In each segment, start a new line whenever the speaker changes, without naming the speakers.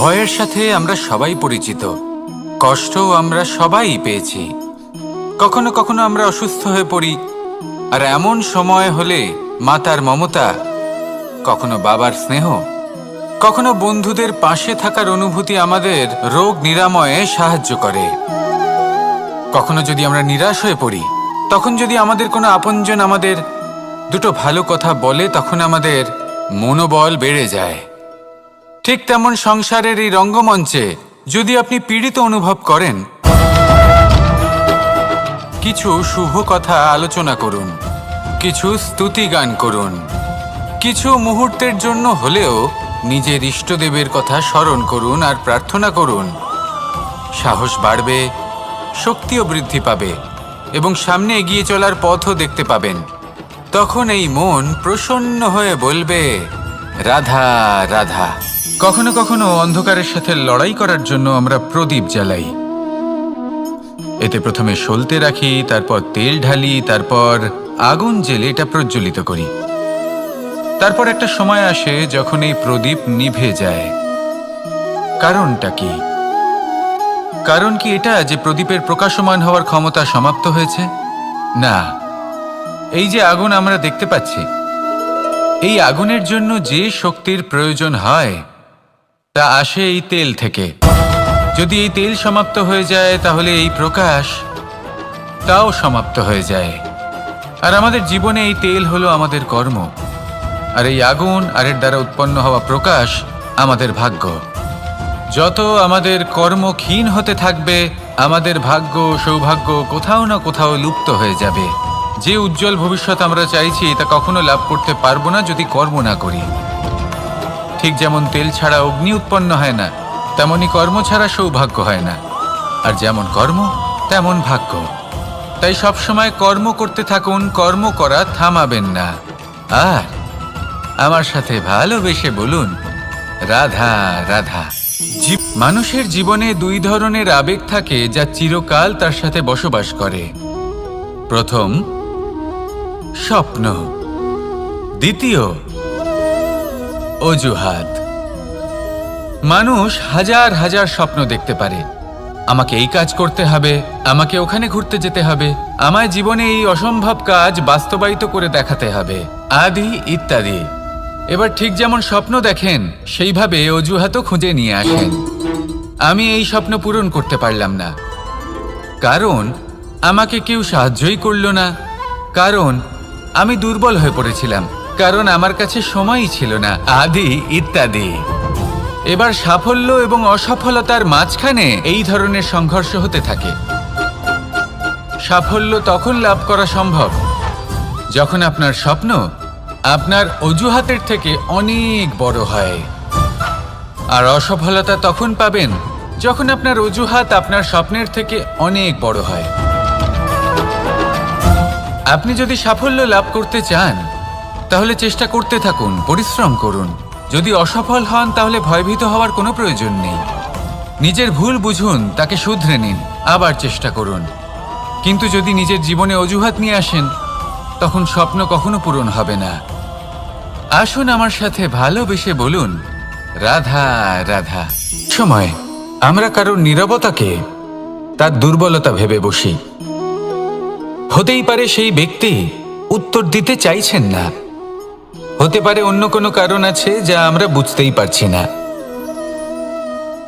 ভয়ের সাথে আমরা সবাই পরিচিত, কষ্টও আমরা সবাই পেয়েছি। কখনো কখনো আমরা অসুস্থ হয়ে পড়ি, আর এমন সময় হলে মাতার মমতা, কখনো বাবার স্নেহ, কখনো বন্ধুদের পাশে থাকার অনুভূতি আমাদের রোগ নিরাময়ে সাহায্য করে। কখনো যদি আমরা নিরাশ হয়ে পড়ি, তখন যদি আমাদের কোনো আপনজন আমাদের দুটো ভালো কথা বলে, তখন আমাদের মনোবল বেড়ে যায়। ঠিক তেমন সংসারের এই রঙ্গমঞ্চে যদি আপনি পীড়িত অনুভব করেন, কিছু শুভ কথা আলোচনা করুন, কিছু স্তুতি গান করুন, কিছু মুহূর্তের জন্য হলেও নিজের ইষ্টদেবের কথা স্মরণ করুন আর প্রার্থনা করুন। সাহস বাড়বে, শক্তিও বৃদ্ধি পাবে এবং সামনে এগিয়ে চলার পথও দেখতে পাবেন। তখন এই মন প্রসন্ন হয়ে বলবে, রাধা রাধা। কখনো কখনো অন্ধকারের সাথে লড়াই করার জন্য আমরা প্রদীপ জ্বালাই। এতে প্রথমে সলতে রাখি, তারপর তেল ঢালি, তারপর আগুন জ্বেলে এটা প্রজ্বলিত করি। তারপর একটা সময় আসে যখন এই প্রদীপ নিভে যায়। কারণটা কি? কারণ কি এটা যে প্রদীপের প্রকাশমান হওয়ার ক্ষমতা সমাপ্ত হয়েছে? না, এই যে আগুন আমরা দেখতে পাচ্ছি, এই আগুনের জন্য যে শক্তির প্রয়োজন হয় তা আসে এই তেল থেকে। যদি এই তেল সমাপ্ত হয়ে যায়, তাহলে এই প্রকাশ তাও সমাপ্ত হয়ে যায়। আর আমাদের জীবনে এই তেল হলো আমাদের কর্ম, আর এই আগুন আর এর দ্বারা উৎপন্ন হওয়া প্রকাশ আমাদের ভাগ্য। যত আমাদের কর্ম ক্ষীণ হতে থাকবে, আমাদের ভাগ্য সৌভাগ্য কোথাও না কোথাও লুপ্ত হয়ে যাবে। যে উজ্জ্বল ভবিষ্যৎ আমরা চাইছি তা কখনো লাভ করতে পারবো না যদি কর্ম না করি। ঠিক যেমন তেল ছাড়া অগ্নি উৎপন্ন হয় না, তেমনি কর্ম ছাড়া সৌভাগ্য হয় না। আর যেমন কর্ম তেমন ভাগ্য। তাই সবসময় কর্ম করতে থাকুন, কর্ম করা থামাবেন না। আর আমার সাথে ভালোবেসে বলুন, রাধা রাধা। মানুষের জীবনে দুই ধরনের আবেগ থাকে যা চিরকাল তার সাথে বসবাস করে। প্রথম, স্বপ্ন। দ্বিতীয়, অজুহাত। মানুষ হাজার হাজার স্বপ্ন দেখতে পারে। আমাকে এই কাজ করতে হবে, আমাকে ওখানে ঘুরতে যেতে হবে, আমায় জীবনে এই অসম্ভব কাজ বাস্তবায়িত করে দেখাতে হবে, আদি ইত্যাদি। এবার ঠিক যেমন স্বপ্ন দেখেন, সেইভাবে অজুহাতও খুঁজে নিয়ে আসেন। আমি এই স্বপ্ন পূরণ করতে পারলাম না, কারণ আমাকে কেউ সাহায্যই করল না, কারণ আমি দুর্বল হয়ে পড়েছিলাম, কারণ আমার কাছে সময়ই ছিল না, আদি ইত্যাদি। এবার সাফল্য এবং অসফলতার মাঝখানে এই ধরনের সংঘর্ষ হতে থাকে। সাফল্য তখন লাভ করা সম্ভব যখন আপনার স্বপ্ন আপনার অজুহাতের থেকে অনেক বড় হয়, আর অসফলতা তখন পাবেন যখন আপনার অজুহাত আপনার স্বপ্নের থেকে অনেক বড় হয়। আপনি যদি সাফল্য লাভ করতে চান, তাহলে চেষ্টা করতে থাকুন, পরিশ্রম করুন। যদি অসফল হন, তাহলে ভয়ভীত হওয়ার কোনো প্রয়োজন নেই। নিজের ভুল বুঝুন, তাকে শুধরে নিন, আবার চেষ্টা করুন। কিন্তু যদি নিজের জীবনে অজুহাত নিয়ে আসেন, তখন স্বপ্ন কখনো পূরণ হবে না। আসুন আমার সাথে ভালোবেসে বলুন, রাধা রাধা। সময় আমরা কারোর নীরবতাকে তার দুর্বলতা ভেবে বসি। হতেই পারে সেই ব্যক্তি উত্তর দিতে চাইছেন না, হতে পারে অন্য কোনো কারণ আছে যা আমরা বুঝতেই পারছি না।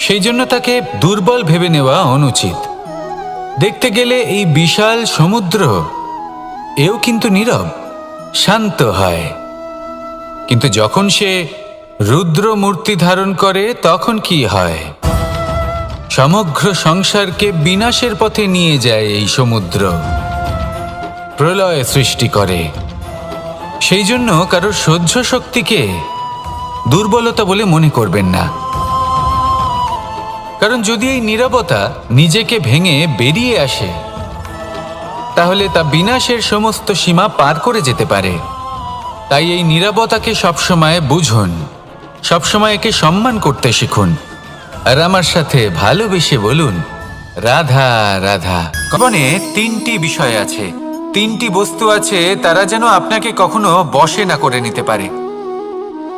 সেই জন্য তাকে দুর্বল ভেবে নেওয়া অনুচিত। দেখতে গেলে এই বিশাল সমুদ্র এও কিন্তু নীরব, শান্ত হয়। কিন্তু যখন সে রুদ্র মূর্তি ধারণ করে, তখন কি হয়? সমগ্র সংসারকে বিনাশের পথে নিয়ে যায় এই সমুদ্র, প্রলয় সৃষ্টি করে। সেই জন্য কারোর সহ্য শক্তিকে দুর্বলতা বলে মনে করবেন না, কারণ যদি এই নীরবতা নিজেকে ভেঙে বেরিয়ে আসে, তাহলে তা বিনাশের সমস্ত সীমা পার করে যেতে পারে। তাই এই নীরবতাকে সবসময় বুঝুন, সবসময় একে সম্মান করতে শিখুন, আর আমার সাথে ভালোবেসে বলুন, রাধা রাধা। জীবনে তিনটি বিষয় আছে, তিনটি বস্তু আছে, তারা যেন আপনাকে কখনো বশে না করে নিতে পারে।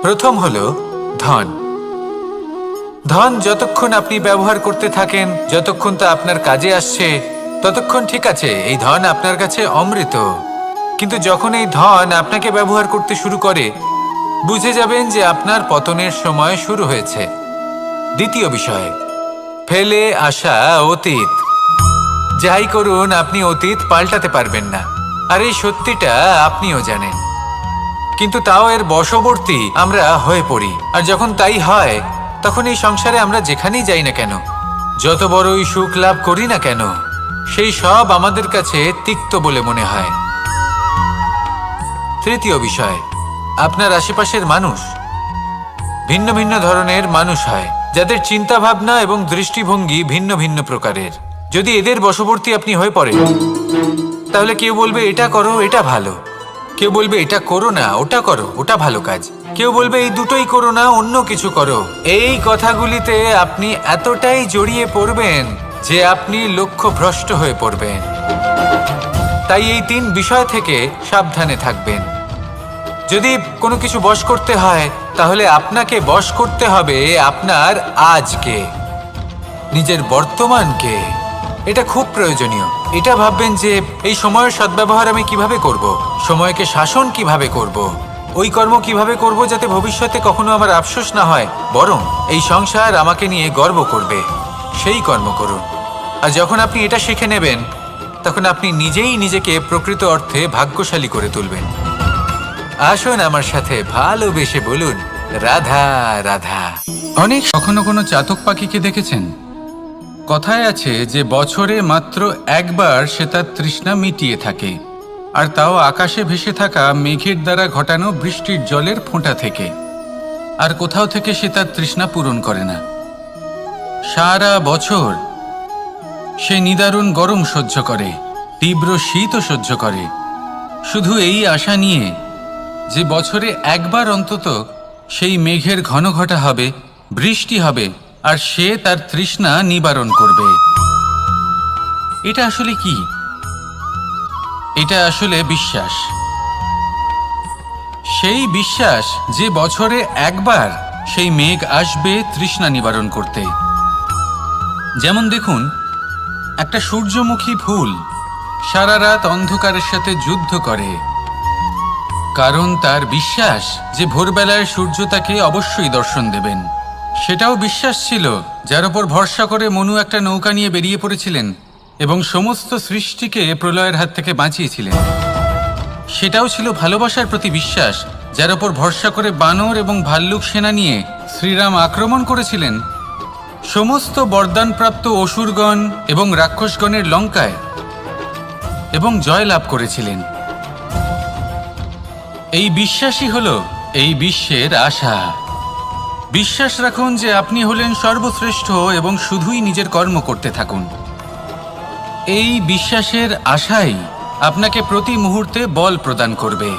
প্রথম হলো ধন, ধন যতক্ষণ আপনি ব্যবহার করতে থাকেন, যতক্ষণ তা আপনার কাজে আসছে, ততক্ষণ ঠিক আছে, এই ধন আপনার কাছে অমৃত। কিন্তু যখন এই ধন আপনাকে ব্যবহার করতে শুরু করে, বুঝে যাবেন যে আপনার পতনের সময় শুরু হয়েছে। দ্বিতীয় বিষয়, ফেলে আসা অতীত। যাই করুন, আপনি অতীত পাল্টাতে পারবেন না, আর এই সত্যিটা আপনিও জানেন। কিন্তু তাও এর বশবর্তী আমরা হয়ে পড়ি, আর যখন তাই হয় তখন এই সংসারে আমরা যেখানেই যাই না কেন, যত বড়ই সুখ লাভ করি না কেন, সেই সব আমাদের কাছে তিক্ত বলে মনে হয়। তৃতীয় বিষয়, আপনার আশেপাশের মানুষ ভিন্ন ভিন্ন ধরনের মানুষ হয়, যাদের চিন্তা ভাবনা এবং দৃষ্টিভঙ্গি ভিন্ন ভিন্ন প্রকারের। যদি এদের বশবর্তী আপনি হয়ে পড়েন, তাহলে কেউ বলবে এটা করো, এটা ভালো। কেউ বলবে এটা করো না, ওটা করো, ওটা ভালো কাজ। কেউ বলবে এই দুটোই করো না, অন্য কিছু করো। এই কথাগুলিতে আপনি এতটাই জড়িয়ে পড়বেন যে আপনি লক্ষ্যভ্রষ্ট হয়ে পড়বেন। তাই এই 3 বিষয় থেকে সাবধানে থাকবেন। যদি কোনো কিছু বশ করতে হয়, তাহলে আপনাকে বশ করতে হবে আপনার আজকে, নিজের বর্তমানকে। এটা খুব প্রয়োজনীয়। এটা ভাববেন যে এই সময়ের সদ্ব্যবহার আমি কিভাবে করব, সময়কে শাসন কিভাবে করব, ওই কর্ম কিভাবে করব যাতে ভবিষ্যতে কখনো আমার আফসোস না হয়, বরং এই সংসার আমাকে নিয়ে গর্ব করবে, সেই কর্ম করুন। আর যখন আপনি এটা শিখে নেবেন, তখন আপনি নিজেই নিজেকে প্রকৃত অর্থে ভাগ্যশালী করে তুলবেন। আসুন আমার সাথে ভালোবেসে বলুন, রাধা রাধা। অনেক কখনো কোনো চাতক পাখিকে দেখেছেন? কথায় আছে যে বছরে মাত্র একবার সে তার তৃষ্ণা মিটিয়ে থাকে, আর তাও আকাশে ভেসে থাকা মেঘের দ্বারা ঘটানো বৃষ্টির জলের ফোঁটা থেকে। আর কোথাও থেকে সে তার তৃষ্ণা পূরণ করে না। সারা বছর সে নিদারুণ গরম সহ্য করে, তীব্র শীতও সহ্য করে, শুধু এই আশা নিয়ে যে বছরে একবার অন্তত সেই মেঘের ঘনঘটা হবে, বৃষ্টি হবে, আর সে তার তৃষ্ণা নিবারণ করবে। এটা আসলে কি? এটা আসলে বিশ্বাস। সেই বিশ্বাস যে বছরে একবার সেই মেঘ আসবে তৃষ্ণা নিবারণ করতে। যেমন দেখুন, একটা সূর্যমুখী ফুল সারা রাত অন্ধকারের সাথে যুদ্ধ করে, কারণ তার বিশ্বাস যে ভোরবেলায় সূর্য তাকে অবশ্যই দর্শন দেবেন। সেটাও বিশ্বাস ছিল যার ওপর ভরসা করে মনু একটা নৌকা নিয়ে বেরিয়ে পড়েছিলেন এবং সমস্ত সৃষ্টিকে প্রলয়ের হাত থেকে বাঁচিয়েছিলেন। সেটাও ছিল ভালোবাসার প্রতি বিশ্বাস, যার ওপর ভরসা করে বানর এবং ভাল্লুক সেনা নিয়ে শ্রীরাম আক্রমণ করেছিলেন সমস্ত বরদানপ্রাপ্ত অসুরগণ এবং রাক্ষসগণের লঙ্কায়, এবং জয় লাভ করেছিলেন। এই বিশ্বাসই হলো এই বিশ্বের আশা। বিশ্বাস রাখুন যে আপনি হলেন সর্বশ্রেষ্ঠ এবং শুধুই নিজের কর্ম করতে থাকুন। এই বিশ্বাসের আশাই আপনাকে প্রতি মুহূর্তে বল প্রদান করবে।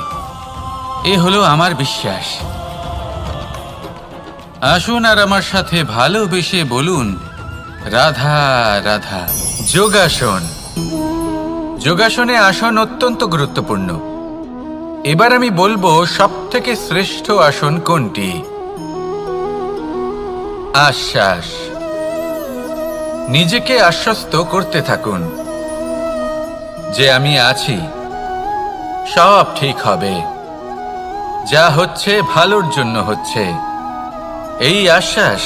এ হলো আমার বিশ্বাস। আসুন আর আমার সাথে ভালোবেসে বলুন, রাধা রাধা। যোগাসন। যোগাসনে আসন অত্যন্ত গুরুত্বপূর্ণ। এবার আমি বলবো সবথেকে শ্রেষ্ঠ আসন কোনটি। আশ্বাস। নিজেকে আশ্বস্ত করতে থাকুন যে আমি আছি, সব ঠিক হবে, যা হচ্ছে ভালোর জন্য হচ্ছে। এই আশ্বাস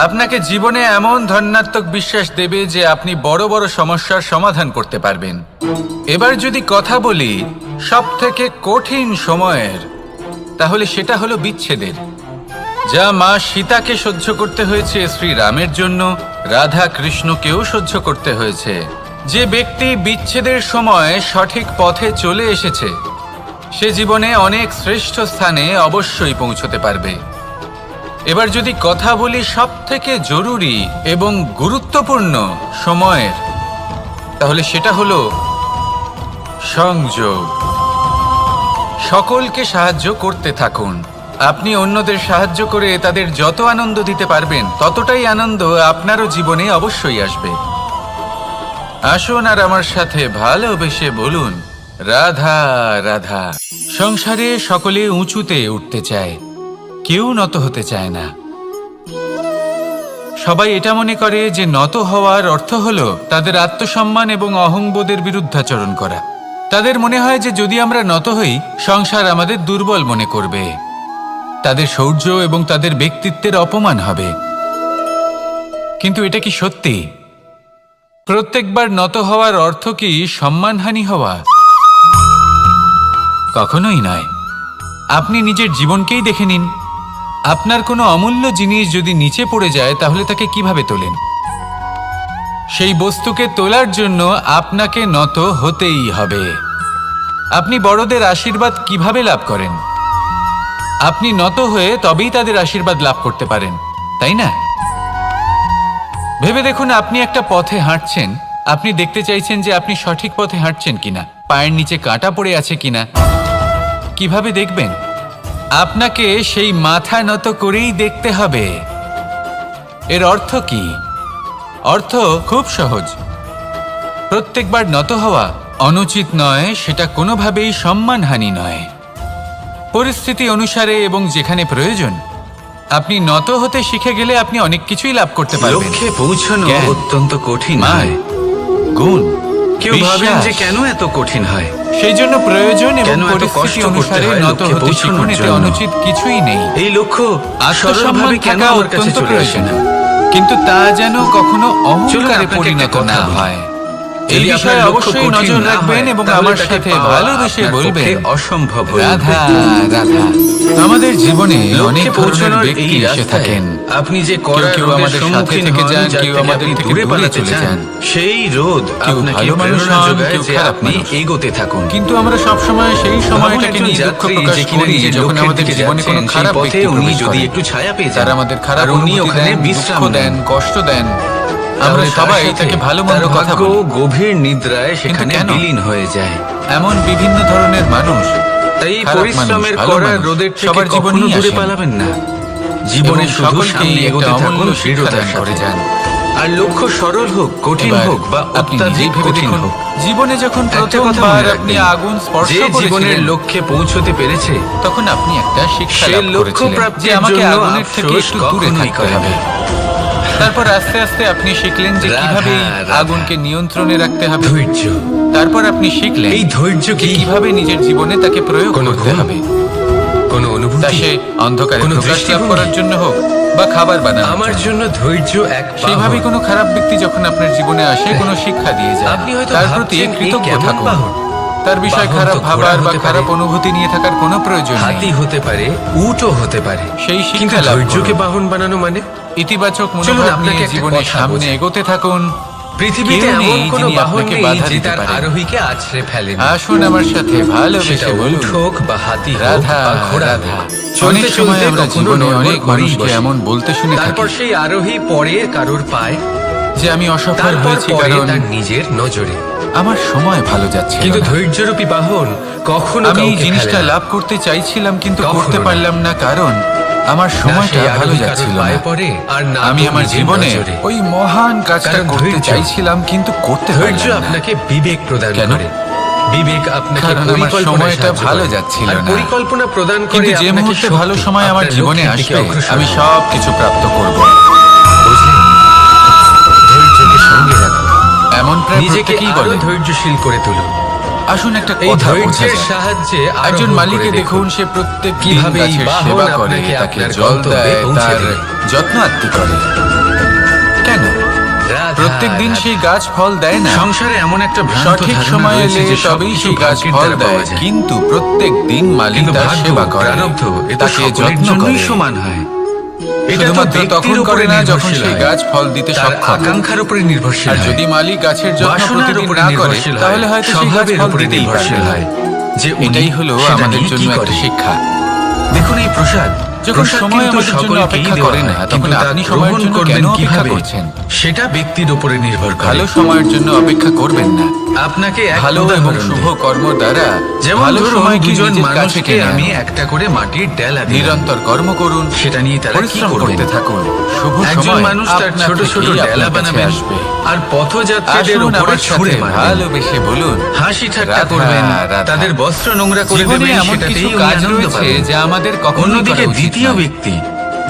আপনাকে জীবনে এমন ধন্যাত্মক বিশ্বাস দেবে যে আপনি বড় বড় সমস্যার সমাধান করতে পারবেন। এবার যদি কথা বলি সবথেকে কঠিন সময়ের, তাহলে সেটা হলো বিচ্ছেদের। যা মা সীতাকে সহ্য করতে হয়েছে শ্রীরামের জন্য, রাধা কৃষ্ণকেও সহ্য করতে হয়েছে। যে ব্যক্তি বিচ্ছেদের সময় সঠিক পথে চলে এসেছে, সে জীবনে অনেক শ্রেষ্ঠ স্থানে অবশ্যই পৌঁছতে পারবে। এবার যদি কথা বলি সবথেকে জরুরি এবং গুরুত্বপূর্ণ সময়ের, তাহলে সেটা হলো সংযোগ। সকলকে সাহায্য করতে থাকুন। আপনি অন্যদের সাহায্য করে তাদের যত আনন্দ দিতে পারবেন, ততটাই আনন্দ আপনারও জীবনে অবশ্যই আসবে। আসুন আর আমার সাথে ভালোবেসে বলুন, রাধা রাধা। সংসারে সকলে উঁচুতে উঠতে চায়, কেউ নত হতে চায় না। সবাই এটা মনে করে যে নত হওয়ার অর্থ হলো তাদের আত্মসম্মান এবং অহংবোধের বিরুদ্ধাচরণ করা। তাদের মনে হয় যে যদি আমরা নত হই, সংসার আমাদের দুর্বল মনে করবে, তাদের শৌর্য এবং তাদের ব্যক্তিত্বের অপমান হবে। কিন্তু এটা কি সত্যি? প্রত্যেকবার নত হওয়ার অর্থ কি সম্মানহানি হওয়া? কখনোই নয়। আপনি নিজের জীবনকেই দেখে নিন। আপনার কোনো অমূল্য জিনিস যদি নিচে পড়ে যায় তাহলে তাকে কিভাবে তোলেন? সেই বস্তুকে তোলার জন্য আপনাকে নত হতেই হবে। আপনি বড়দের আশীর্বাদ কিভাবে লাভ করেন? আপনি নত হয়ে তবেই তাদের আশীর্বাদ লাভ করতে পারেন, তাই না? ভেবে দেখুন, আপনি একটা পথে হাঁটছেন। আপনি দেখতে চাইছেন যে আপনি সঠিক পথে হাঁটছেন কিনা, পায়ের নিচে কাঁটা পড়ে আছে কিনা। কিভাবে দেখবেন? আপনাকে সেই মাথা নত করেই দেখতে হবে। এর অর্থ কি? অর্থ খুব সহজ। প্রত্যেকবার নত হওয়া অনুচিত নয়, সেটা কোনোভাবেই সম্মানহানি নয়। পরিস্থিতি অনুসারে এবং যেখানে প্রয়োজন আপনি নত হতে শিখে গেলে আপনি অনেক কিছুই লাভ করতে পারবেন।
লক্ষ্যে পৌঁছানো অত্যন্ত কঠিন হয়।
গুণ,
কেউ ভাবেন যে কেন এত কঠিন হয়?
সেই জন্য প্রয়োজন এবং পরিস্থিতি অনুসারে নত হতে শিখুন। এতে অনুচিত কিছুই নেই।
এই লক্ষ্য
আত্মসম্মান
কেন
থাকা
আমার কাছে
অত্যন্ত
চলে আসে
প্রয়োজন,
না?
কিন্তু তা যেন কখনো অহংকারে
আপনাকে
পরিণত
একটা কথা
না
বলি।
হয়। এই
যদি
বিষয়ে
আপনার লক্ষ্য
অবশ্যই
কঠিন
নজর
না
রাখবেন
হয়,
এবং
তাহলে
আমার
তাকে
সাথে
পাওয়া
ভালোবেসে
আপনার
বলবেন,
পক্ষে অসম্ভব হয়ে
রাধা
উঠবে।
রাধা। আমাদের জীবনে
লক্ষ্যে
অনেক ধরনের
পৌঁছানোর
ব্যক্তি
এই
এসে
রাস্তায়
থাকেন।
আপনি যে
কেউ
কড়া
কেউ
রোদের
আমাদের সাথে
সম্মুখীন
থেকে
হন,
যান,
যার
কেউ
থেকে
আমাদের
আপনি
থেকে
দূরে
দূরে
পালাতে
চলে
চান,
যান।
সেই রোদ
কেউ
আপনাকে
ভালো মানুষ
প্রেরণা
হন,
যোগায়
কেউ
যে
খারাপ
আপনি
মানুষ।
এগোতে থাকুন।
কিন্তু আমরা সবসময় সেই সময়টাকে নিয়ে দুঃখ প্রকাশ করি যখন আমাদের জীবনে কোনো খারাপ ব্যক্তি প্রবেশ
যদি
করে।
একটু ছায়া পেয়ে
তারা
যান,
আমাদের খারাপ
আর উনি
অনুভূতি
ওখানে
দেন,
বিশ্রাম
দুঃখ দেন, কষ্ট দেন। আমরা সবাই তাকে ভালো মন্দ কথা বলি,
গভীর নিদ্রায় সেখানে
কেন?
বিলীন হয়ে যায়।
এমন বিভিন্ন ধরনের মানুষ,
তাই
খারাপ
পরিশ্রমের
মানুষ, ভালো
কড়া
মানুষ,
রোদের থেকে
সবার
কখনো
জীবনেই
দূরে
আসেন।
পালাবেন না। জীবনে
এবং
শুধু
সকলকেই
সামনে
একটা
এগোতে থাকুন,
অমূল্য শিক্ষা
দৃঢ়তার
দান করে
সাথে।
যান।
আর লক্ষ্য সরল হোক, কঠিন
এবার
হোক বা
আপনি নিজেই
অত্যাধিক
ভেবে
কঠিন
দেখুন,
হোক,
জীবনে যখন
একটা কথা
প্রথমবার
মনে
আপনি
রাখবেন,
আগুন স্পর্শ
যে জীবনের
করেছিলেন,
লক্ষ্যে পৌঁছতে পেরেছে
তখন আপনি একটা শিক্ষা
সে
লাভ
লক্ষ্য
করেছিলেন যে
প্রাপ্তির
আমাকে
জন্য
আগুনের থেকে
আফসোস
একটু দূরে
কখনোই
থাকতে
করে
হবে।
না।
তারপর আস্তে আস্তে আপনি শিখলেন যে
রাধা,
কিভাবে এই
রাধা।
আগুনকে নিয়ন্ত্রণে রাখতে হবে।
ধৈর্য,
তারপর আপনি শিখলেন
এই ধৈর্য
যে
কি
কিভাবে নিজের জীবনে তাকে প্রয়োগ
কোনো
করতে
গুণ?
হবে।
কোনো
তা
অনুভূতি,
সে অন্ধকারে
কোনো
প্রকাশ লাভ
দৃষ্টিভঙ্গি?
করার জন্য হোক বা খাবার বানানোর
আমার
জন্য।
জন্য ধৈর্য এক
সেইভাবে
বাহন।
কোনো খারাপ ব্যক্তি যখন আপনার জীবনে আসে কোনো শিক্ষা দিয়ে যায়,
আপনি হয়তো
তার প্রতি
ভাবছেন,
কৃতজ্ঞ
এ কেমন
থাকুন।
বাহন?
তার বিষয়ে
বাহন
খারাপ
তো ঘোড়া
ভাবার বা
হতে
খারাপ
পারে।
অনুভূতি নিয়ে থাকার কোনো প্রয়োজন
হাতি
নেই।
হতে পারে, উটও হতে পারে,
সেই
কিন্তু
শিক্ষা লাভ
ধৈর্যকে
করুন।
বাহন বানানো মানে
ইতিবাচক
চলুন
মনোভাব
আপনাকে
নিয়ে
একটা
জীবনে
কথা
সামনে
বোঝাই।
এগোতে থাকুন।
পৃথিবীতে
কেউ নেই
এমন কোনো
যিনি
বাহন
আপনাকে
নেই
বাধা
যে
দিতে
তার
পারে।
আরোহীকে আছড়ে ফেলেন।
আসুন আমার সাথে
সেটা
ভালোবেসে বলুন,
উট হোক বা হাতি হোক
রাধা
বা ঘোড়া
রাধা।
হোক।
অনেক
চলতে
সময়
চলতে
আমরা
কখনো
জীবনে
নড়বড়
অনেক
করেই
মানুষকে
বসি।
এমন বলতে শুনে
তারপর
থাকি
সেই আরোহী পড়ে কারোর পায়,
যে আমি অসফল
তারপর
হয়েছি
পড়ে
কারণ
তার নিজের নজরে।
আমার সময় ভালো যাচ্ছে
কিন্তু
না।
ধৈর্যরূপী বাহন কখনো
আমি এই
কাউকে
জিনিসটা
ফেলে না।
লাভ করতে চাইছিলাম কিন্তু
কখনো
করতে
না।
পারলাম না কারণ আমার
না
সময়টা
সেই
ভালো
আরোহী
যাচ্ছিল
কারোর
না।
পায়ে পড়ে, আর না
আমি
তো
আমার
নিজের
জীবনে
নজরে।
ওই মহান কাজটা
কারণ
করতে
ধৈর্য-
চাইছিলাম কিন্তু করতে
ধৈর্য
পারলাম না।
আপনাকে বিবেক প্রদান
কেন?
করে। বিবেক আপনাকে
কারণ আমার
পরিকল্পনায়
সময়টা
সাহায্য
ভালো
করে।
যাচ্ছিল
আর
না।
পরিকল্পনা প্রদান করে
কিন্তু যে
আপনাকে
মুহূর্তে
শক্তি,
ভালো সময় আমার
আপনার
জীবনে
লক্ষ্যের দিকে
আসবে
অগ্রসর
আমি
হন।
সব কিছু প্রাপ্ত করব।
বুঝলেন? ধৈর্যকে সঙ্গে রাখুন,
এমন প্রায়
নিজেকে
প্রত্যেকেই
আরো
বলে।
ধৈর্যশীল করে তুলুন।
আসুন একটা
এই
কথা বোঝা
ধৈর্যের
যায়।
সাহায্যে
একজন
আরোহণ
মালিকে
করে
দেখুন, সে প্রত্যেক দিন
কিভাবে এই
গাছের
বাহন
সেবা করে,
আপনাকে
তাকে
আপনার
জল
গন্তব্যে
দেয়,
পৌঁছে
তার
দেবে।
যত্ন আত্তি করে। কেন?
রাধা,
প্রত্যেক দিন
রাধা।
সেই গাছ ফল দেয় না।
সংসারে এমন একটা ভ্রান্ত
সঠিক
ধারণা
সময়ে
রয়েছে
এলে
যে
তবেই
সবকিছু
সেই গাছ
ভাগ্যের
ফল
দ্বারা
দেয়,
পাওয়া যায়।
কিন্তু প্রত্যেক দিন মালিক
কিন্তু
তার
ভাগ্য,
সেবা করে,
প্রারব্ধ এ তো
তাকে
সকলের
যত্ন
জন্যই
করে।
সমান হয়। এটা তো
শুধুমাত্র
ব্যক্তির
তখন
উপরে
করে না যখন
নির্ভরশীল
সেই
হয়।
গাছ ফল দিতে
তার
সক্ষম।
আকাঙ্ক্ষার উপরে নির্ভরশীল
আর
হয়।
যদি মালিক গাছের যত্ন
বাসনার
প্রতিদিন
উপরে
না করে
নির্ভরশীল হয়।
তাহলে হয়তো সেই গাছ
স্বভাবের
ফল
উপরে
দিতেই
নির্ভরশীল
পারবে না।
হয়। যে উনি
এটাই হলো
সেটা
আমাদের
নিয়ে
জন্য
কি
একটা
করে।
শিক্ষা।
দেখুন এই প্রসাদ,
যখন
প্রসাদ
সময়
কিন্তু
আমাদের জন্য
সকলকেই
অপেক্ষা
দেওয়া
করে না,
হয়,
তখন
কিন্তু তা
আপনি সময়ের
গ্রহণ
জন্য
করবেন
কেন অপেক্ষা
কিভাবে,
করছেন?
সেটা ব্যক্তির উপরে নির্ভর করে।
ভালো সময়ের জন্য অপেক্ষা করবেন না।
আপনাকে এক
ভালো এবং
উদাহরণ
শুভ
দিই।
কর্ম দ্বারা
যেমন
ভালো
ধরুন
সময়কে
দুজন
নিজের কাছে
মানুষকে
টেনে
আমি
আনুন।
একটা করে মাটির ডেলা দিলাম।
নিরন্তর কর্ম করুন,
সেটা নিয়ে তারা কি
পরিশ্রম
করবেন?
করতে থাকুন। শুভ
একজন
সময়
মানুষ তার
আপনা
ছোট ছোট
থেকেই
ডেলা
আপনার কাছে
বানাবেন
আসবে।
আর পথযাত্রীদের
আসুন
উপরে
আমার
ছুঁড়ে
সাথে
মারবেন।
ভালোবেসে বলুন,
হাসি ঠাট্টা
রাধা,
করবেন,
রাধা।
তাদের বস্ত্র নোংরা করে
জীবনে
দেবেন,
এমন কিছু
সেটাতেই উনি
কাজ
আনন্দ
রয়েছে
পাবেন।
যা আমাদের কখনোই
অন্যদিকে
করা উচিত
দ্বিতীয়
নয়।
ব্যক্তি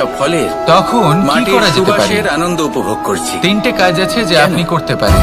সব ফলের
তখন কি
মাটির
করা যেতে পারে?
সুবাসের আনন্দ উপভোগ করছি।
3টে কাজ আছে যে
কেন?
আপনি করতে পারেন।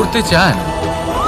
করতে চান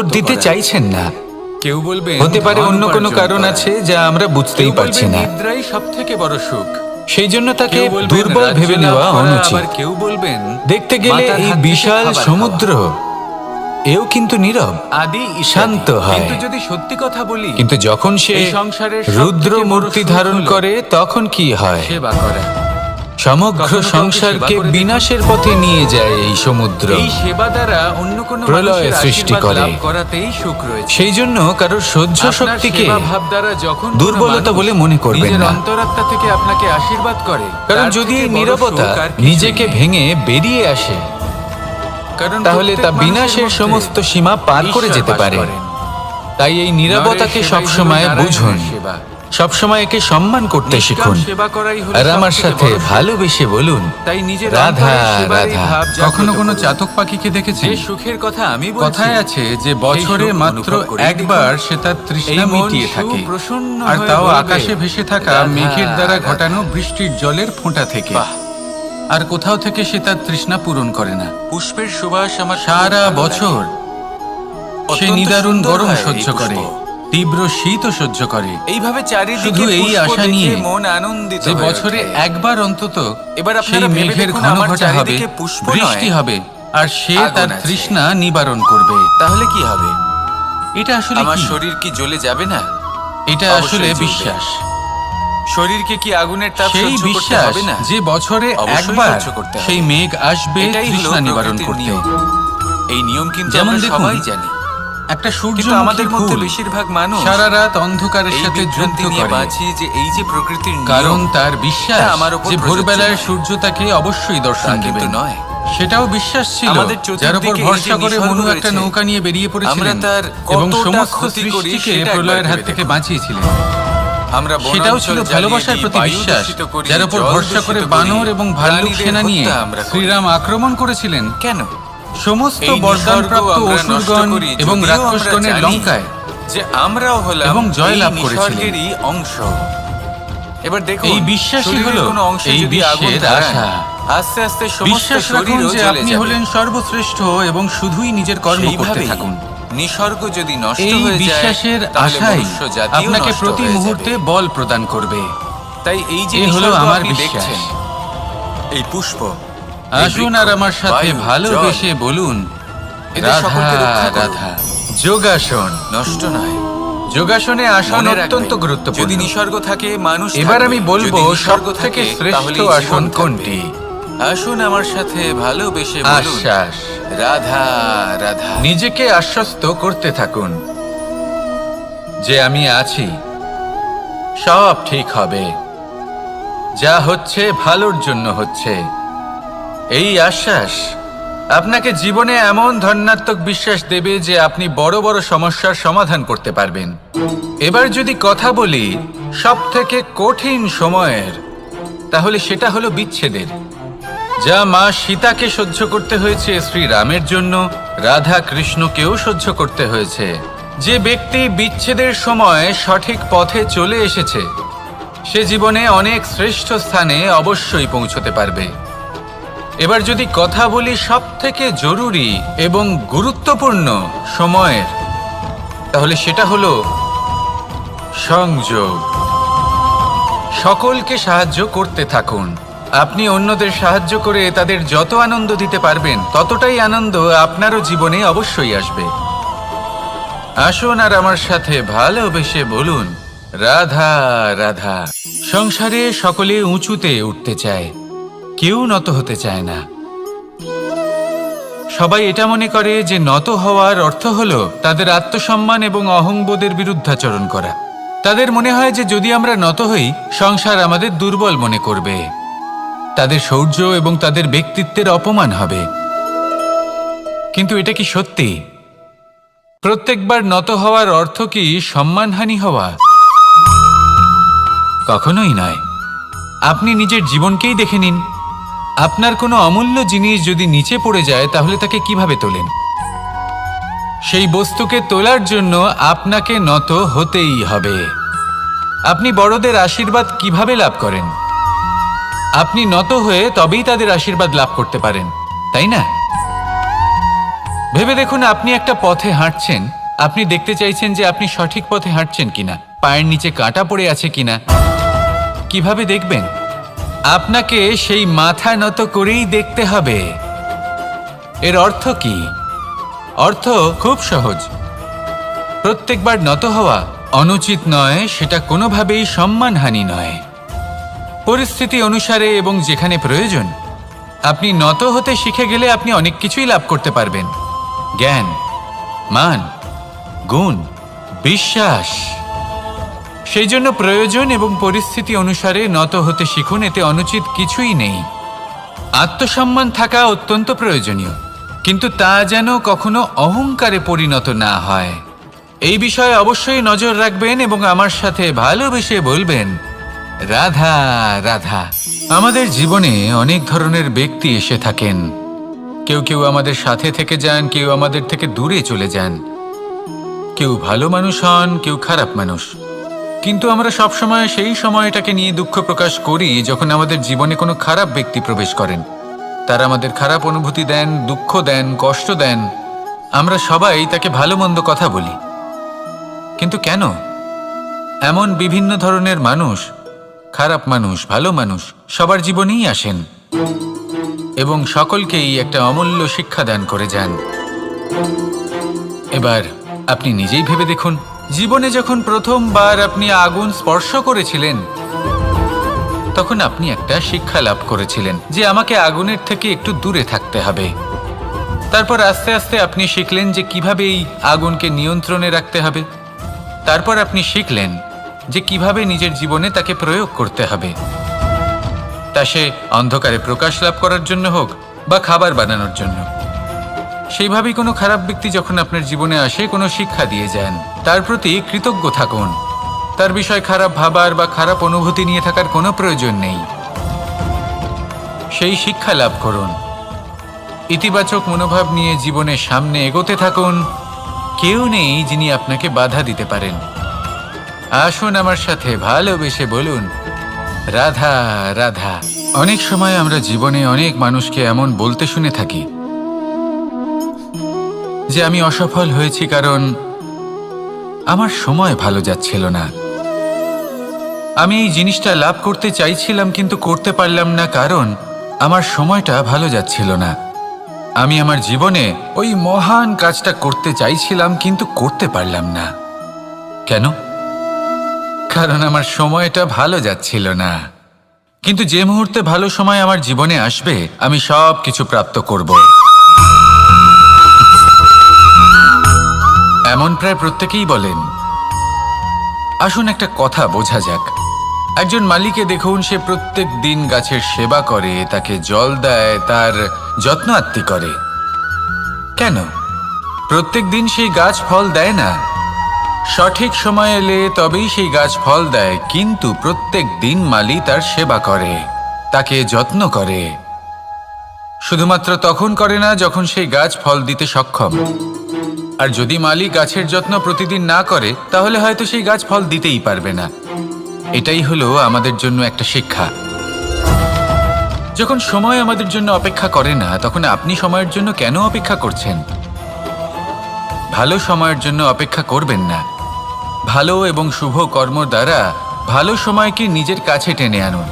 উত্তর দিতে
করা।
চাইছেন না।
কেউ বলবেন
হতে পারে
ধন
অন্য কোনো
উপার্জন
কারণ
করা।
আছে যা আমরা বুঝতেই
কেউ
পারছি
বলবেন
না।
নিদ্রাই সব থেকে বড় সুখ।
সেই জন্য তাকে
কেউ বলবেন
দুর্বল
রাজ্য
ভেবে
লাভ
নেওয়া
করা,
অনুচিত।
আবার কেউ বলবেন
দেখতে গেলে
মাতার
এই
হাত থেকে
বিশাল
খাবার
সমুদ্র এও কিন্তু নীরব,
আদি
শান্ত হয়।
কিন্তু যদি সত্যি কথা বলি,
কিন্তু যখন সে
এই সংসারের
রুদ্র
সবথেকে বড়
মূর্তি
সুখ
ধারণ
হলো
করে তখন কি হয়?
সেবা করা।
সমগ্র
কখনো কাউকে
সংসারকে
সেবা করে
বিনাশের পথে নিয়ে যায় এই সমুদ্র।
এই সেবা দ্বারা অন্য কোনো
প্রলয়
মানুষের
সৃষ্টি
আশীর্বাদ
করে।
লাভ করাতেই সুখ রয়েছে।
সেই জন্য কারোর সহ্য
আপনার
শক্তিকে
সেবা ভাব দ্বারা যখন কোনো
দুর্বলতা
মানুষ
বলে মনে করবেন
নিজের
না।
অন্তরাত্মা থেকে আপনাকে আশীর্বাদ করে,
কারণ
তার
যদি
থেকে
এই
বড়
নীরবতা
সুখ আর কিছুই
নিজেকে
নেই।
ভেঙে বেরিয়ে আসে,
কারণ
তাহলে তা
প্রত্যেক মানুষের
বিনাশের
মধ্যে
সমস্ত সীমা পার করে
ঈশ্বর
যেতে
বাস
পারে।
করেন।
তাই এই নীরবতাকে
নরের সেবাই
সবসময়
হলো
বুঝুন,
নারায়ণের সেবা।
সবসময় একে সম্মান করতে
নিষ্কাম
শিখুন।
সেবা করাই হলো
আর আমার
সবথেকে
সাথে
বড় সুখ।
ভালোবেসে বলুন,
তাই নিজের
রাধা,
অন্তরের সেবার এই
রাধা।
ভাব জাগ্রত
কখনো কোনো
করুন।
চাতক পাখিকে দেখেছেন?
যে সুখের কথা আমি বলছি,
কথায় আছে যে বছরে
সুখ
মাত্র
অনুভব করেই
একবার
দেখুন।
সে তার
এই
তৃষ্ণা
মন
মিটিয়ে থাকে,
সুপ্রসন্ন
আর
হয়ে
তাও
বলবে,
আকাশে ভেসে থাকা
রাধা,
মেঘের দ্বারা
রাধা।
ঘটানো বৃষ্টির জলের ফোঁটা থেকে।
বাহ।
আর কোথাও থেকে সে তার তৃষ্ণা পূরণ করে না।
পুষ্পের সুবাস আমার খুব
সারা
ভালো
বছর
লাগে।
সে
অত্যন্ত
নিদারুণ
সুন্দর
গরম
হয় এই
সহ্য করে,
পুষ্প।
তীব্র শীতও সহ্য করে।
এইভাবে চারিদিকে
শুধু এই
পুষ্প
আশা
দেখে
নিয়ে
মন আনন্দিত
যে
হয়ে
বছরে
ওঠে।
একবার অন্তত
এবার
সেই
আপনারা ভেবে
মেঘের
দেখুন,
ঘন
আমার
ঘটা হবে,
চারিদিকে পুষ্প
বৃষ্টি
নয়,
হবে, আর সে
আগুন
তার
আছে।
তৃষ্ণা নিবারণ করবে।
তাহলে কি হবে?
এটা আসলে
আমার
কি?
শরীর কি জ্বলে যাবে না?
এটা
অবশ্যই
আসলে
জ্বলবে।
বিশ্বাস।
শরীরকে কি আগুনের তাপ
সেই
সহ্য করতে
বিশ্বাস
হবে না?
যে বছরে
অবশ্যই
একবার
সহ্য করতে হবে।
সেই মেঘ আসবে
এটাই হলো
তৃষ্ণা নিবারণ
প্রকৃতির
করতে।
নিয়ম। এই নিয়ম কিন্তু
যেমন
আমরা
দেখুন,
সবাই জানি,
একটা
কিন্তু
সূর্যমুখী
আমাদের মধ্যে
ফুল
বেশিরভাগ মানুষ
সারা রাত অন্ধকারের
এই
সাথে যুদ্ধ
বিভ্রান্তি নিয়ে
করে,
বাঁচি যে এই যে প্রকৃতির নিয়ম,
কারণ তার বিশ্বাস
তা আমার উপর
যে
প্রযোজ্য
ভোরবেলায়
নয়।
সূর্য তাকে অবশ্যই
তা
দর্শন
কিন্তু
দেবে।
নয়।
সেটাও বিশ্বাস ছিল,
আমাদের
যার উপর
চতুর্দিকে এই
ভরসা
যে
করে
নিসর্গ
মনু একটা
রয়েছে,
নৌকা নিয়ে বেরিয়ে পড়েছিলেন
আমরা তার
এবং
কতটা
সমস্ত
ক্ষতি করি
সৃষ্টিকে
সেটা
প্রলয়ের
একবার
হাত
ভেবে
থেকে
দেখুন।
বাঁচিয়েছিলেন।
আমরা
সেটাও
বনাঞ্চল
ছিল
জ্বালিয়ে
ভালোবাসার
দিই,
প্রতি
বায়ু
বিশ্বাস,
দূষিত করি,
যার উপর
জল
ভরসা করে
দূষিত করি,
বানর এবং ভাল্লুক
প্রাণীদের
সেনা নিয়ে
হত্যা আমরা করি।
শ্রীরাম আক্রমণ করেছিলেন।
কেন?
সমস্ত
এই
বরদানপ্রাপ্ত
নিসর্গ আমরা নষ্ট
অসুরগণ
করি,
এবং
যদিও
রাক্ষসগণের
আমরা জানি
লঙ্কায়
যে আমরাও হলাম
এবং জয় লাভ
এই
করেছিলেন।
নিসর্গেরই অংশ। এবার দেখুন,
এই বিশ্বাসই
শরীরের
হলো
কোনো অংশে
এই
যদি আগুন
বিশ্বের
ধরান,
আশা।
আস্তে আস্তে সমস্ত
বিশ্বাস রাখুন
শরীরও
যে
জ্বলে
আপনি
যাবে।
হলেন সর্বশ্রেষ্ঠ এবং শুধুই নিজের কর্ম করতে
সেইভাবেই
থাকুন।
নিসর্গ যদি নষ্ট
এই
হয়ে যায়,
বিশ্বাসের
তাহলে
আশাই
মনুষ্য জাতিও
আপনাকে
নষ্ট
প্রতি
হয়ে
মুহূর্তে
যাবে।
বল প্রদান করবে।
তাই এই যে
এ হলো
নিসর্গ
আমার
আপনি
বিশ্বাস।
দেখছেন, এই পুষ্প,
আসুন
এই
আর আমার
বৃক্ষ,
সাথে
বায়ু,
ভালোবেসে
জল,
বলুন,
এদের
রাধা
সকলকে রক্ষা করুন।
রাধা। যোগাসন।
নষ্ট নয়।
যোগাসনে আসন
মনে
অত্যন্ত
রাখবেন,
গুরুত্বপূর্ণ।
যদি নিসর্গ থাকে মানুষ
এবার
থাকবে।
আমি বলবো
যদি নিসর্গ
সব থেকে
থাকে,
শ্রেষ্ঠ
তাহলেই জীবন
আসন
থাকবে।
কোনটি?
আসুন আমার সাথে ভালোবেসে বলুন,
আশ্বাস।
রাধা রাধা।
নিজেকে আশ্বস্ত করতে থাকুন যে আমি আছি, সব ঠিক হবে, যা হচ্ছে ভালোর জন্য হচ্ছে। এই আশ্বাস আপনাকে জীবনে এমন ধন্যাত্মক বিশ্বাস দেবে যে আপনি বড় বড় সমস্যার সমাধান করতে পারবেন। এবার যদি কথা বলি সব থেকে কঠিন সময়ের, তাহলে সেটা হলো বিচ্ছেদের। যা মা সীতাকে সহ্য করতে হয়েছে শ্রীরামের জন্য, রাধা কৃষ্ণকেও সহ্য করতে হয়েছে। যে ব্যক্তি বিচ্ছেদের সময় সঠিক পথে চলে এসেছে, সে জীবনে অনেক শ্রেষ্ঠ স্থানে অবশ্যই পৌঁছতে পারবে। এবার যদি কথা বলি সব থেকে জরুরি এবং গুরুত্বপূর্ণ সময়ের, তাহলে সেটা হলো সংযোগ। সকলকে সাহায্য করতে থাকুন। আপনি অন্যদের সাহায্য করে তাদের যত আনন্দ দিতে পারবেন, ততটাই আনন্দ আপনারও জীবনে অবশ্যই আসবে। আসুন আর আমার সাথে ভালোবেসে বলুন, রাধা রাধা। সংসারে সকলে উঁচুতে উঠতে চায়, কেউ নত হতে চায় না। সবাই এটা মনে করে যে নত হওয়ার অর্থ হলো তাদের আত্মসম্মান এবং অহংবোধের বিরুদ্ধাচরণ করা। তাদের মনে হয় যে যদি আমরা নত হই, সংসার আমাদের দুর্বল মনে করবে, তাদের শৌর্য এবং তাদের ব্যক্তিত্বের অপমান হবে। কিন্তু এটা কি সত্যি? প্রত্যেকবার নত হওয়ার অর্থ কি সম্মানহানি হওয়া? কখনোই নয়। আপনি নিজের জীবনকেই দেখে নিন। আপনার কোনো অমূল্য জিনিস যদি নিচে পড়ে যায়, তাহলে তাকে কিভাবে তোলেন? সেই বস্তুকে তোলার জন্য আপনাকে নত হতেই হবে। আপনি বড়দের আশীর্বাদ কিভাবে লাভ করেন? আপনি নত হয়ে তবেই তাদের আশীর্বাদ লাভ করতে পারেন, তাই না? ভেবে দেখুন, আপনি একটা পথে হাঁটছেন, আপনি দেখতে চাইছেন যে আপনি সঠিক পথে হাঁটছেন কিনা, পায়ের নিচে কাঁটা পড়ে আছে কিনা। কিভাবে দেখবেন? আপনাকে সেই মাথা নত করেই দেখতে হবে। এর অর্থ কি?
অর্থ খুব সহজ। প্রত্যেকবার নত হওয়া অনুচিত নয়, সেটা কোনোভাবেই সম্মানহানি নয়। পরিস্থিতি অনুসারে এবং যেখানে প্রয়োজন আপনি নত হতে শিখে গেলে আপনি অনেক কিছুই লাভ করতে পারবেন। জ্ঞান, মান, গুণ, বিশ্বাস। সেই জন্য প্রয়োজন এবং পরিস্থিতি অনুসারে নত হতে শিখুন, এতে অনুচিত কিছুই নেই। আত্মসম্মান থাকা অত্যন্ত প্রয়োজনীয়, কিন্তু তা যেন কখনো অহংকারে পরিণত না হয়। এই বিষয়ে অবশ্যই নজর রাখবেন এবং আমার সাথে ভালোবেসে বলবেন, রাধা রাধা। আমাদের জীবনে অনেক ধরনের ব্যক্তি এসে থাকেন। কেউ কেউ আমাদের সাথে থেকে যান, কেউ আমাদের থেকে দূরে চলে যান। কেউ ভালো মানুষ হন, কেউ খারাপ মানুষ। কিন্তু আমরা সবসময় সেই সময়টাকে নিয়ে দুঃখ প্রকাশ করি যখন আমাদের জীবনে কোনো খারাপ ব্যক্তি প্রবেশ করেন। তারা আমাদের খারাপ অনুভূতি দেন, দুঃখ দেন, কষ্ট দেন। আমরা সবাই তাকে ভালো মন্দ কথা বলি। কিন্তু কেন? এমন বিভিন্ন ধরনের মানুষ, খারাপ মানুষ, ভালো মানুষ সবার জীবনেই আসেন এবং সকলকেই একটা অমূল্য শিক্ষা দান করে যান। এবার আপনি নিজেই ভেবে দেখুন, জীবনে যখন প্রথমবার আপনি আগুন স্পর্শ করেছিলেন তখন আপনি একটা শিক্ষা লাভ করেছিলেন যে আমাকে আগুনের থেকে একটু দূরে থাকতে হবে। তারপর আস্তে আস্তে আপনি শিখলেন যে কিভাবে এই আগুনকে নিয়ন্ত্রণে রাখতে হবে। তারপর আপনি শিখলেন যে কিভাবে নিজের জীবনে তাকে প্রয়োগ করতে হবে, তা সে অন্ধকারে প্রকাশ লাভ করার জন্য হোক বা খাবার বানানোর জন্য। সেইভাবেই কোনো খারাপ ব্যক্তি যখন আপনার জীবনে আসে কোনো শিক্ষা দিয়ে যান, তার প্রতি কৃতজ্ঞ থাকুন। তার বিষয় খারাপ ভাবার বা খারাপ অনুভূতি নিয়ে থাকার কোনো প্রয়োজন নেই। সেই শিক্ষা লাভ করুন, ইতিবাচক মনোভাব নিয়ে জীবনের সামনে এগোতে থাকুন। কেউ নেই যিনি আপনাকে বাধা দিতে পারেন। আসুন আমার সাথে ভালোবেসে বলুন, রাধা রাধা। অনেক সময় আমরা জীবনে অনেক মানুষকে এমন বলতে শুনে থাকি যে আমি অসফল হয়েছি কারণ আমার সময় ভালো যাচ্ছিল না। আমি এই জিনিসটা লাভ করতে চাইছিলাম কিন্তু করতে পারলাম না কারণ আমার সময়টা ভালো যাচ্ছিল না। আমি আমার জীবনে ওই মহান কাজটা করতে চাইছিলাম কিন্তু করতে পারলাম না। কেন? কারণ আমার সময়টা ভালো যাচ্ছিল না। কিন্তু যে মুহূর্তে ভালো সময় আমার জীবনে আসবে আমি সব কিছু প্রাপ্ত করব। এমন প্রায় প্রত্যেকেই বলেন। আসুন একটা কথা বোঝা যাক। একজন মালিকে দেখুন, সে প্রত্যেক দিন গাছের সেবা করে, তাকে জল দেয়, তার যত্ন আত্তি করে। কেন? প্রত্যেক দিন সেই গাছ ফল দেয় না। সঠিক সময় এলে তবেই সেই গাছ ফল দেয়, কিন্তু প্রত্যেক দিন মালি তার সেবা করে, তাকে যত্ন করে। শুধুমাত্র তখন করে না যখন সেই গাছ ফল দিতে সক্ষম। আর যদি মালি গাছের যত্ন প্রতিদিন না করে তাহলে হয়তো সেই গাছ ফল দিতেই পারবে না। এটাই হলো আমাদের জন্য একটা শিক্ষা। যখন সময় আমাদের জন্য অপেক্ষা করে না তখন আপনি সময়ের জন্য কেন অপেক্ষা করছেন? ভালো সময়ের জন্য অপেক্ষা করবেন না। ভালো এবং শুভ কর্ম দ্বারা ভালো সময়কে নিজের কাছে টেনে আনুন।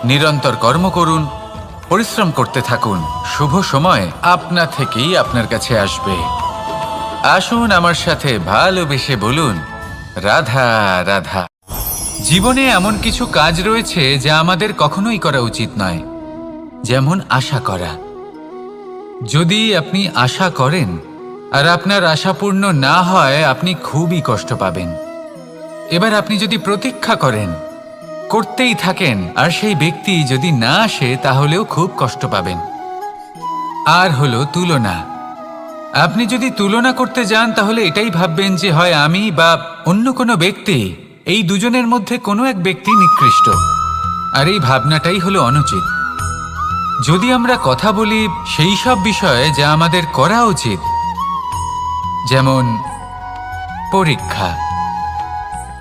নিরন্তর কর্ম করুন, পরিশ্রম করতে থাকুন। শুভ সময় আপনা থেকেই আপনার কাছে আসবে। আসুন আমার সাথে ভালোবেসে বলুন, রাধা রাধা। জীবনে এমন কিছু কাজ রয়েছে যা আমাদের কখনোই করা উচিত নয়, যেমন আশা করা। যদি আপনি আশা করেন আর আপনার আশা পূর্ণ না হয় আপনি খুবই কষ্ট পাবেন। এবার আপনি যদি প্রতীক্ষা করেন, করতেই থাকেন, আর সেই ব্যক্তি যদি না আসে তাহলেও খুব কষ্ট পাবেন। আর হলো তুলনা। আপনি যদি তুলনা করতে যান তাহলে এটাই ভাববেন যে হয় আমি বা অন্য কোনো ব্যক্তি, এই দুজনের মধ্যে কোনো এক ব্যক্তি নিকৃষ্ট। আর এই ভাবনাটাই হলো অনুচিত। যদি আমরা কথা বলি সেই সব বিষয়ে যা আমাদের করা উচিত, যেমন পরীক্ষা।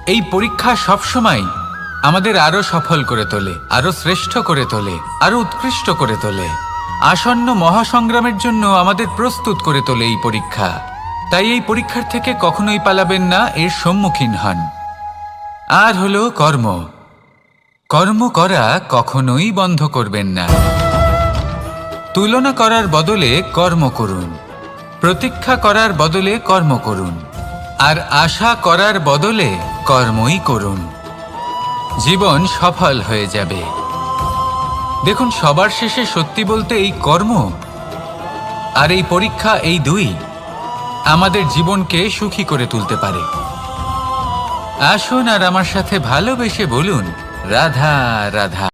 এই পরীক্ষা সবসময় আমাদের আরো সফল করে তোলে, আরো শ্রেষ্ঠ করে তোলে, আরো উৎকৃষ্ট করে তোলে। আসন্ন মহাসংগ্রামের জন্য আমাদের প্রস্তুত করে তোলে এই পরীক্ষা। তাই এই পরীক্ষার থেকে কখনোই পালাবেন না, এর সম্মুখীন হন। আর হলো কর্ম। কর্ম করা কখনোই বন্ধ করবেন না। তুলনা করার বদলে কর্ম করুন। প্রতীক্ষা করার বদলে কর্ম করুন, আর আশা করার বদলে কর্মই করুন। জীবন সফল হয়ে যাবে। দেখুন, সবার শেষে সত্যি বলতে এই কর্ম আর এই পরীক্ষা, এই দুই আমাদের জীবনকে সুখী করে তুলতে পারে। আসুন আর আমার সাথে ভালোবেসে বলুন, রাধা রাধা।